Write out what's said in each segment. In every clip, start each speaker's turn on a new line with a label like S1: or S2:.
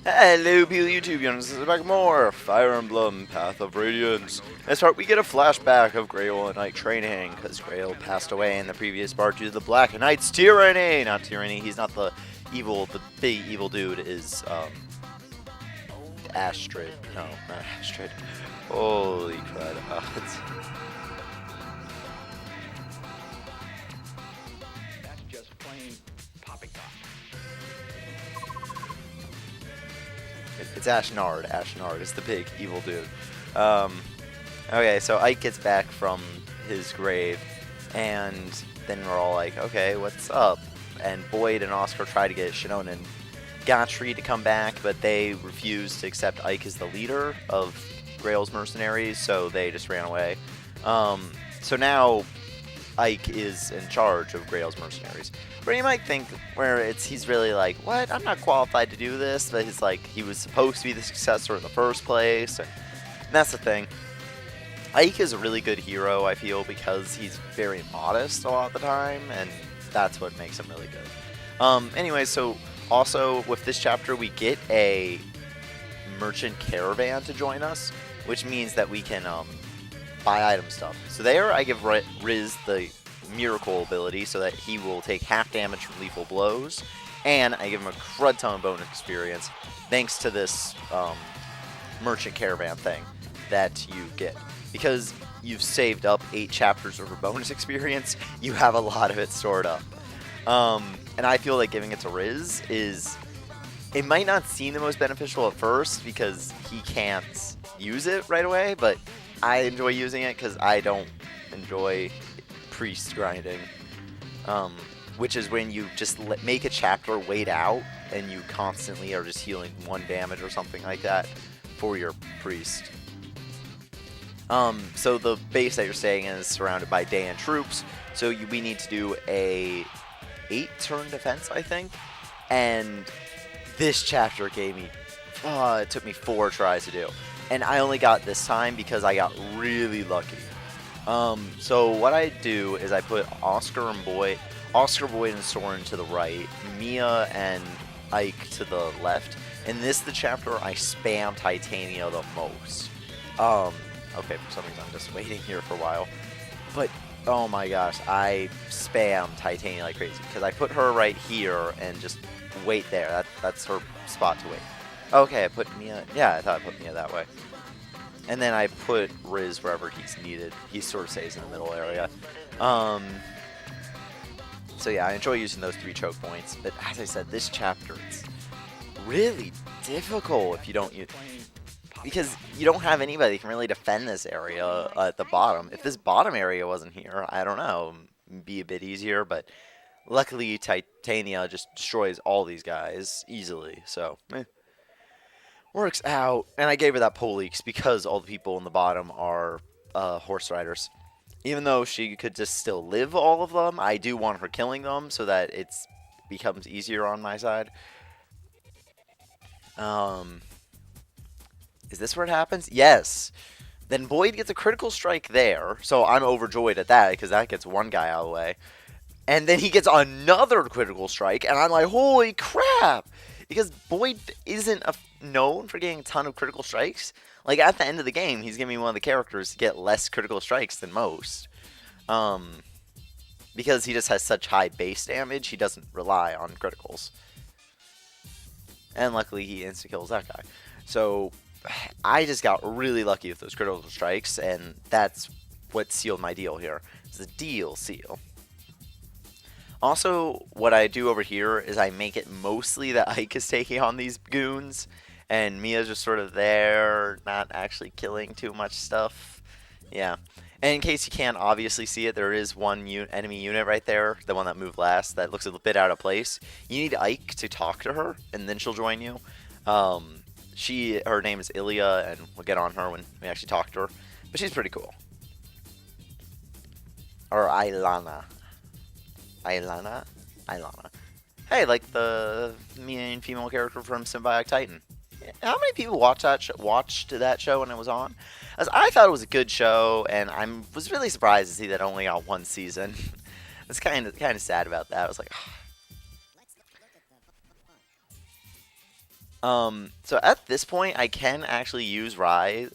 S1: Hello, people YouTube, this is back more Fire Emblem, Path of Radiance. This part, we get a flashback of Grail and Knight training, because Grail passed away in the previous part due to the Black Knight's tyranny! Not tyranny, he's not the big evil dude is, Astrid. No, not Astrid. Holy crud.
S2: That's just plain poppycock.
S1: It's Ashnard. Ashnard is the big evil dude. Okay, so Ike gets back from his grave, and then we're all like, okay, what's up? And Boyd and Oscar try to get Shinonen and Gotri to come back, but they refuse to accept Ike as the leader of Grail's mercenaries, so they just ran away. So now Ike is in charge of Grail's mercenaries. But you might think where he's really like, what? I'm not qualified to do this, but he's like, he was supposed to be the successor in the first place, and that's the thing. Ike is a really good hero, I feel, because he's very modest a lot of the time, and that's what makes him really good. Anyway, so also with this chapter, we get a merchant caravan to join us, which means that we can buy item stuff. So there, I give Riz the miracle ability so that he will take half damage from lethal blows, and I give him a crud ton of bonus experience thanks to this merchant caravan thing that you get. Because you've saved up 8 chapters of bonus experience, you have a lot of it stored up. And I feel like giving it to Riz is... It might not seem the most beneficial at first because he can't use it right away, but I enjoy using it because I don't enjoy priest grinding. Which is when you just make a chapter wait out and you constantly are just healing 1 damage or something like that for your priest. So the base that you're staying in is surrounded by Dayan troops, so we need to do a 8-turn defense, I think, and this chapter gave me, it took me 4 tries to do, and I only got this time because I got really lucky. So what I do is I put Oscar, Boyd, and Soren to the right, Mia and Ike to the left, and the chapter I spam Titania the most. Okay, for some reason I'm just waiting here for a while. But, oh my gosh, I spam Titania like crazy. Because I put her right here and just wait there. That's her spot to wait. Okay, I put Mia... Yeah, I thought I put Mia that way. And then I put Riz wherever he's needed. He sort of stays in the middle area. So yeah, I enjoy using those 3 choke points. But as I said, this chapter is really difficult if you don't use... Because you don't have anybody that can really defend this area at the bottom. If this bottom area wasn't here, I don't know, it'd be a bit easier, but luckily Titania just destroys all these guys easily, so works out. And I gave her that Polix because all the people in the bottom are horse riders. Even though she could just still live all of them, I do want her killing them so that it becomes easier on my side. Is this where it happens? Yes. Then Boyd gets a critical strike there, so I'm overjoyed at that because that gets 1 guy out of the way. And then he gets another critical strike, and I'm like, holy crap! Because Boyd isn't known for getting a ton of critical strikes. Like, at the end of the game, he's giving me one of the characters to get less critical strikes than most. Because he just has such high base damage, he doesn't rely on criticals. And luckily, he insta-kills that guy. So... I just got really lucky with those critical strikes, and that's what sealed my deal here. It's the deal seal. Also, what I do over here is I make it mostly that Ike is taking on these goons, and Mia's just sort of there, not actually killing too much stuff. Yeah. And in case you can't obviously see it, there is one enemy unit right there, the one that moved last, that looks a bit out of place. You need Ike to talk to her, and then she'll join you. Her name is Ilyana, and we'll get on her when we actually talk to her. But she's pretty cool. Or Ilyana. Ilyana? Hey, like the main female character from Symbiotic Titan. How many people watched that show when it was on? As I thought it was a good show, and I was really surprised to see that it only got 1 season. It's kind of sad about that. I was like, So at this point, I can actually use Rise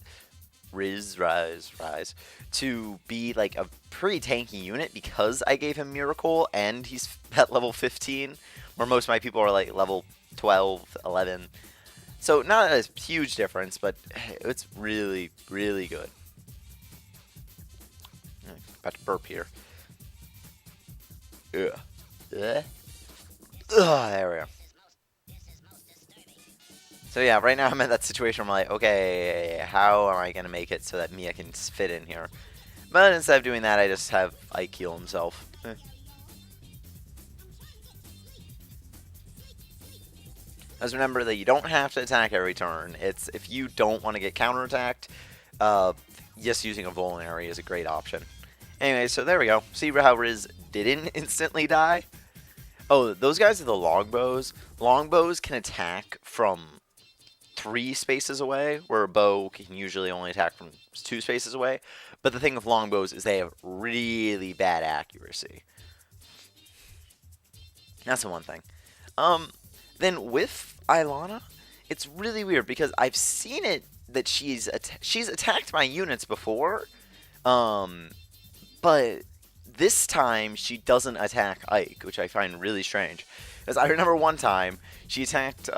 S1: to be like a pretty tanky unit because I gave him Miracle and he's at level 15, where most of my people are like level 12, 11. So not a huge difference, but it's really, really good. About to burp here. Ugh. Ugh. Ugh, there we go. So yeah, right now I'm at that situation where I'm like, okay, how am I going to make it so that Mia can fit in here? But instead of doing that, I just have Ike heal himself. Just remember that you don't have to attack every turn. It's if you don't want to get counterattacked, just using a vulnerary is a great option. Anyway, so there we go. See how Riz didn't instantly die? Oh, those guys are the longbows. Longbows can attack from 3 spaces away, where a bow can usually only attack from 2 spaces away. But the thing with longbows is they have really bad accuracy. That's the one thing. Then with Ilyana, it's really weird because I've seen it that she's attacked my units before, but this time she doesn't attack Ike, which I find really strange. Because I remember one time she attacked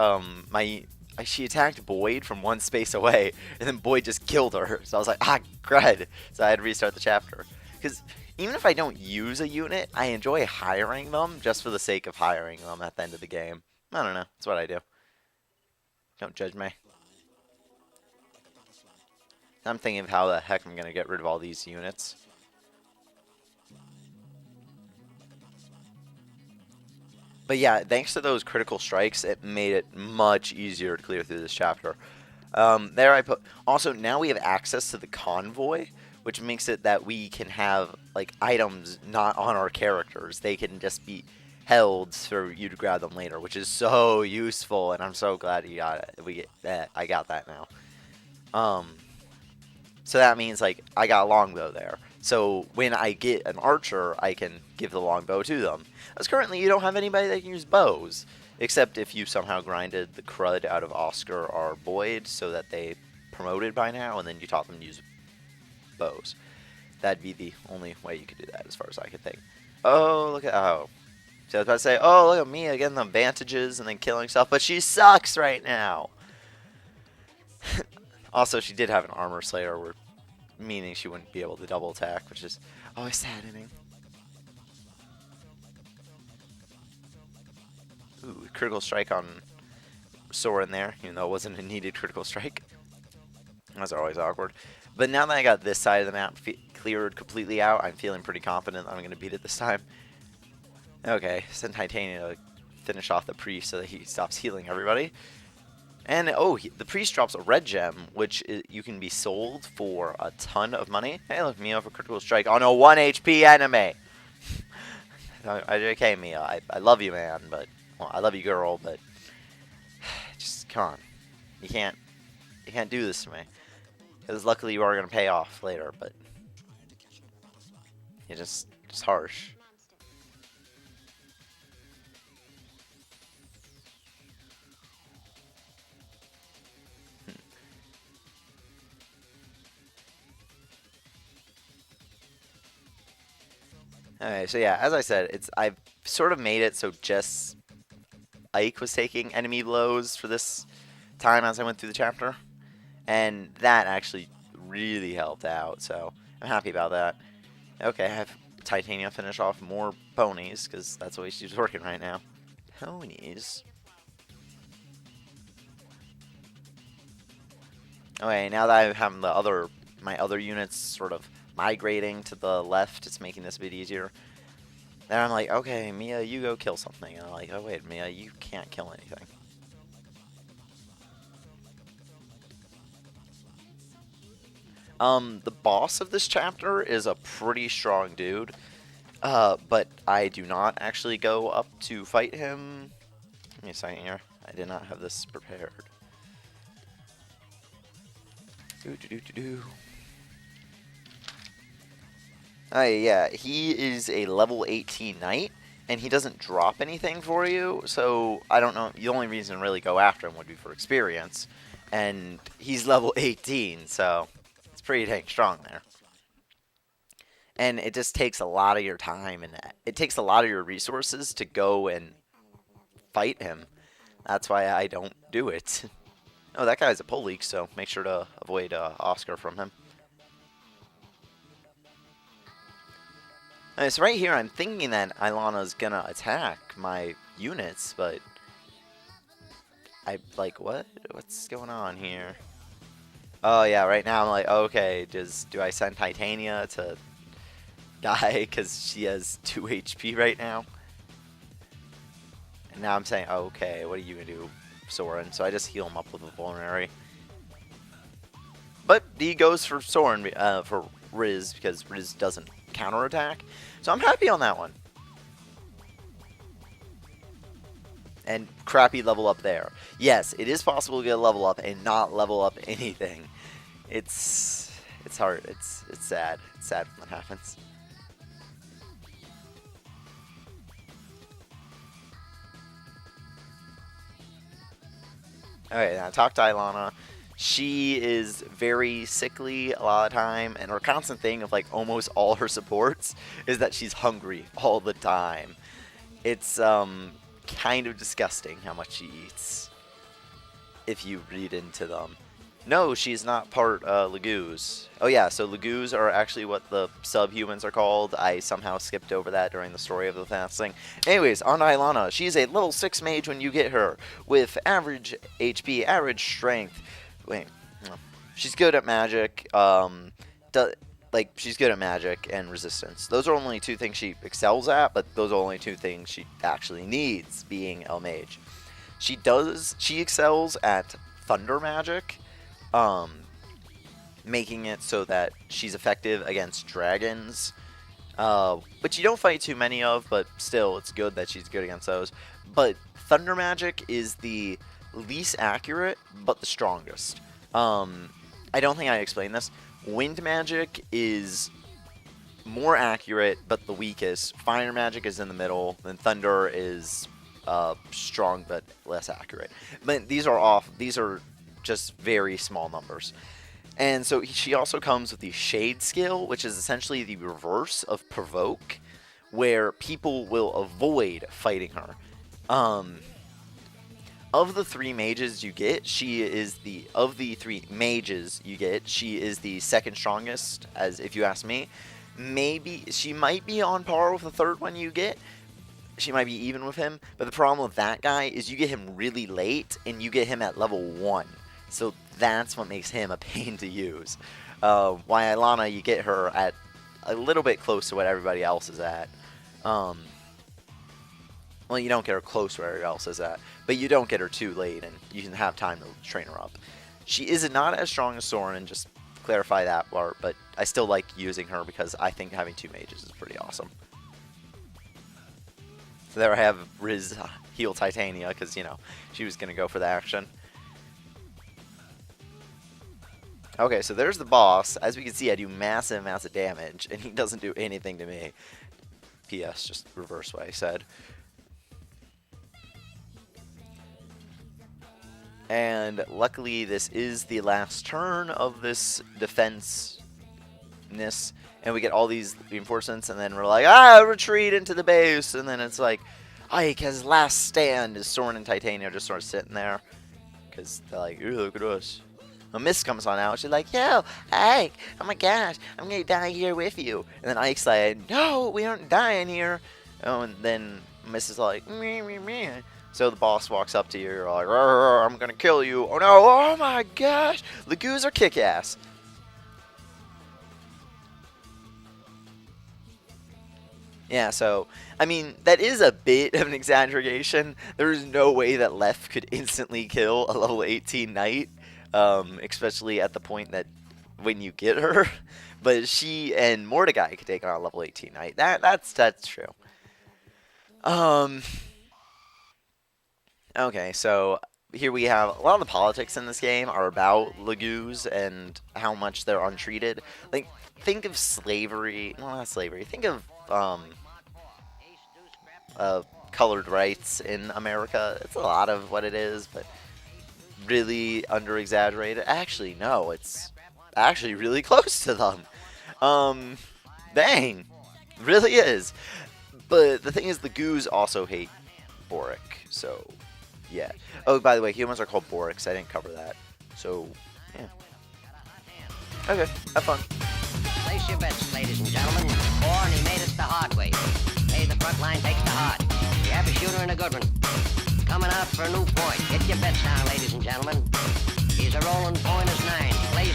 S1: she attacked Boyd from 1 space away, and then Boyd just killed her. So I was like, ah, crud. So I had to restart the chapter. Because even if I don't use a unit, I enjoy hiring them just for the sake of hiring them at the end of the game. I don't know. That's what I do. Don't judge me. I'm thinking of how the heck I'm going to get rid of all these units. But yeah, thanks to those critical strikes, it made it much easier to clear through this chapter. There I put... Also, now we have access to the convoy, which makes it that we can have like items not on our characters. They can just be held for you to grab them later, which is so useful, and I'm so glad you got it. I got that now. So that means like I got a longbow there. So when I get an archer, I can give the longbow to them. As currently, you don't have anybody that can use bows, except if you somehow grinded the crud out of Oscar or Boyd so that they promoted by now, and then you taught them to use bows. That'd be the only way you could do that, as far as I could think. Oh, look at So I was about to say, oh, look at Mia getting the advantages and then killing stuff, but she sucks right now. Also, she did have an armor slayer, meaning she wouldn't be able to double attack, which is always saddening. Ooh, critical strike on Soren there, even though it wasn't a needed critical strike. Those are always awkward. But now that I got this side of the map cleared completely out, I'm feeling pretty confident I'm going to beat it this time. Okay, send Titania to finish off the priest so that he stops healing everybody. And, oh, the priest drops a red gem, which you can be sold for a ton of money. Hey, look, Mia for critical strike on a 1 HP enemy. Okay, Mia, I love you, man, but... Well, I love you, girl, but... Just, come on. You can't do this to me. Because luckily you are going to pay off later, but... You're just harsh. Alright, so yeah, as I said, I've sort of made it so just Ike was taking enemy blows for this time as I went through the chapter. And that actually really helped out, so I'm happy about that. Okay, I have Titania finish off more ponies, because that's the way she's working right now. Ponies? Okay, now that I have my other units sort of migrating to the left, it's making this a bit easier. Then I'm like, okay, Mia, you go kill something. And I'm like, oh wait, Mia, you can't kill anything. The boss of this chapter is a pretty strong dude, but I do not actually go up to fight him. Give me a second here. I did not have this prepared. Yeah, he is a level 18 knight, and he doesn't drop anything for you, so I don't know. The only reason to really go after him would be for experience, and he's level 18, so it's pretty dang strong there. And it just takes a lot of your time, and it takes a lot of your resources to go and fight him. That's why I don't do it. Oh, that guy's a pull leak, so make sure to avoid Oscar from him. Alright, so right here, I'm thinking that Ilyana's gonna attack my units, but I like what? What's going on here? Oh yeah, right now I'm like, okay, do I send Titania to die because she has 2 HP right now? And now I'm saying, okay, what are you gonna do, Soren? So I just heal him up with a vulnerary. But he goes for Soren for Riz because Riz doesn't counterattack. So I'm happy on that one. And crappy level up there. Yes, it is possible to get a level up and not level up anything. It's hard. It's sad. It's sad when that happens. Okay, now talk to Ilyana. She is very sickly a lot of the time, and her constant thing of like almost all her supports is that she's hungry all the time. It's kind of disgusting how much she eats if you read into them. No, she's not part Lagoos. Oh yeah, so Lagoos are actually what the subhumans are called. I somehow skipped over that during the story of the last thing. Anyways, on to Ilyana. She's a level 6 mage when you get her, with average HP, average strength. Wait, no. She's good at magic. She's good at magic and resistance. Those are only 2 things she excels at, but those are only 2 things she actually needs, being a mage. She excels at thunder magic, making it so that she's effective against dragons, which you don't fight too many of, but still, it's good that she's good against those. But thunder magic is the least accurate, but the strongest. I don't think I explained this. Wind magic is more accurate, but the weakest. Fire magic is in the middle, then thunder is strong but less accurate. But these are off. These are just very small numbers. And so she also comes with the Shade skill, which is essentially the reverse of Provoke, where people will avoid fighting her. Of the 3 mages you get, she is the second strongest, as if you ask me. Maybe she might be on par with the 3rd one you get. She might be even with him, but the problem with that guy is you get him really late, and you get him at level 1. So that's what makes him a pain to use. Why Ilyana, you get her at a little bit close to what everybody else is at. Well, you don't get her close to where everybody else is at, but you don't get her too late, and you can have time to train her up. She is not as strong as Soren, just clarify that part, but I still like using her because I think having 2 mages is pretty awesome. So there I have Riz heal Titania, because, you know, she was going to go for the action. Okay, so there's the boss. As we can see, I do massive amounts of damage, and he doesn't do anything to me. P.S. Just reverse what I said. And luckily, this is the last turn of this defense-ness, and we get all these reinforcements, and then we're like, retreat into the base, and then it's like, Ike has last stand, as Soren and Titania are just sort of sitting there, because they're like, ooh, look at us. A mist comes on out, she's like, yo, Ike, oh my gosh, I'm gonna die here with you. And then Ike's like, no, we aren't dying here. Oh, and then Mist is like, meh, meh, meh. So the boss walks up to you, you're like, I'm gonna kill you. Oh no, oh my gosh, Lagoos are kick-ass. Yeah, so, I mean, that is a bit of an exaggeration. There is no way that Left could instantly kill a level 18 knight, especially at the point that when you get her. But she and Mordecai could take on a level 18 knight. That's true. Okay, so here we have a lot of the politics in this game are about Lagoos and how much they're untreated. Like, think of slavery. No, not slavery. Think of colored rights in America. It's a lot of what it is, but really under exaggerated. Actually, no, it's actually really close to them. Dang, really is. But the thing is, the goos also hate Boric, so yeah. Oh, by the way, humans are called Borics. I didn't cover that. So, yeah. Okay, have fun.
S3: Place your bets, ladies and gentlemen. Or, and he made it the hard way. Hey, the front line takes the hard. You have a shooter and a good one. Coming out for a new point. Get your bets down, ladies and gentlemen. He's a rolling point as 9. Place